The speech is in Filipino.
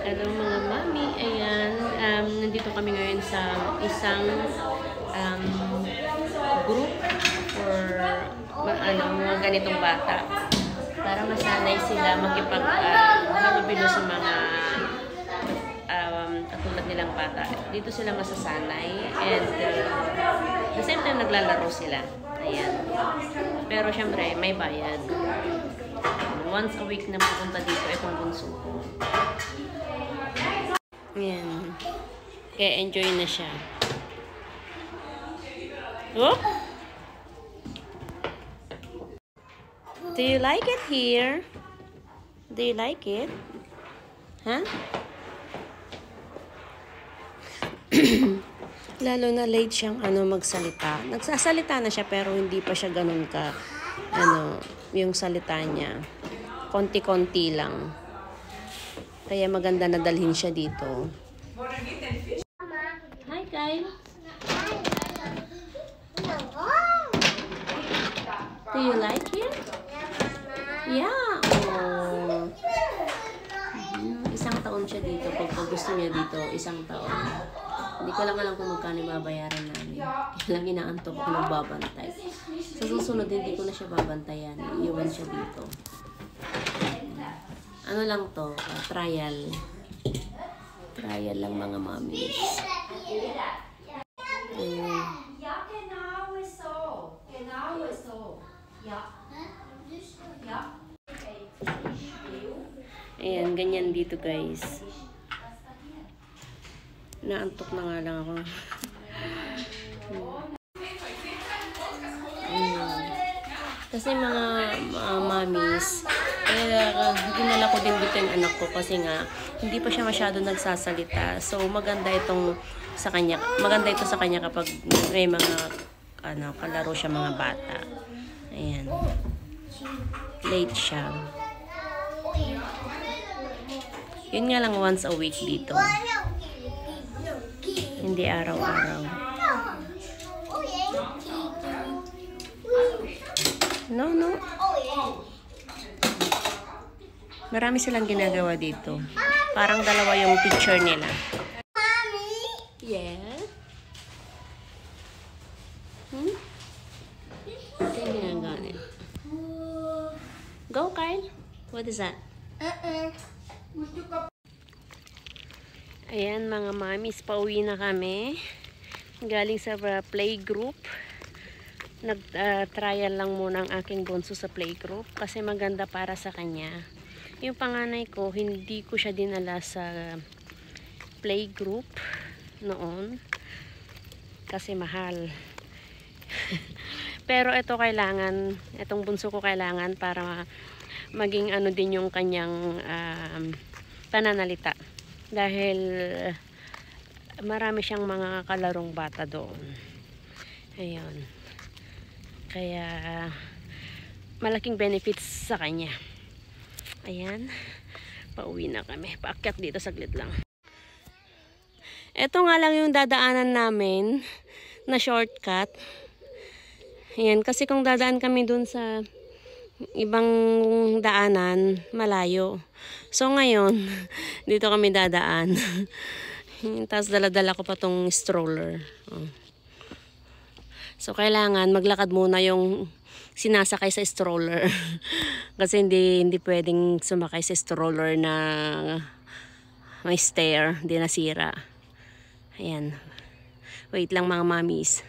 Hello mga mami, ayan, nandito kami ngayon sa isang group for mga ganitong bata para masanay sila makipag-halubilo sa mga katulad nilang bata. Dito sila masasanay and the same time naglalaro sila. Ayan. Pero syempre may bayad. Once a week na pupunta dito itong bunso ko. Ayan. Kaya enjoy na siya. Oh? Do you like it here? Do you like it? Huh? Lalo na late siyang magsalita. Nagsasalita na siya pero hindi pa siya ganun ka yung salita niya. Konti-konti lang. Kaya maganda na dalhin siya dito. Hi, Kyle. Do you like it? Yeah. Oh. Isang taon siya dito. Pag gusto niya dito, isang taon. Hindi ko lang alam kung magkano babayaran namin. Kaya lang inaantok ako nagbabantay. Sa susunod, hindi ko na siya babantayan. Iiwan siya dito. Ano lang to? Trial. Trial lang mga mommies. Ayan, ganyan dito guys. Naantok na nga lang ako. Kasi mga mommies, dinala ko din dito yung anak ko kasi nga hindi pa siya masyado nagsasalita. So maganda itong sa kanya. Maganda ito sa kanya kapag may mga kalaro siya mga bata. Ayan. Late siya. Yun nga lang once a week dito. Hindi araw-araw. No. Marami silang ginagawa dito. Parang dalawa yung picture nila. Mommy? Yeah? Ito yung ginagawa nila. Go, Kyle. What is that? Ayan, mga mamis, pauwi na kami. Galing sa playgroup. Nag-trial lang muna ang aking bunso sa playgroup kasi maganda para sa kanya. Yung panganay ko, hindi ko siya dinala sa playgroup noon kasi mahal. Pero ito itong bunso ko kailangan para maging din yung kanyang pananalita. Dahil marami siyang mga kalarong bata doon. Ayun. Kaya malaking benefits sa kanya. Ayan. Pauwi na kami. Paakyat dito saglit lang. Ito nga lang yung dadaanan namin na shortcut. Ayan. Kasi kung dadaan kami dun sa ibang daanan, malayo. So ngayon, dito kami dadaan. Tapos dala-dala ko pa tong stroller. So kailangan maglakad muna yung sinasakay sa stroller. Kasi hindi pwedeng sumakay sa stroller na may stair, hindi nasira. Ayan. Wait lang mga mommies.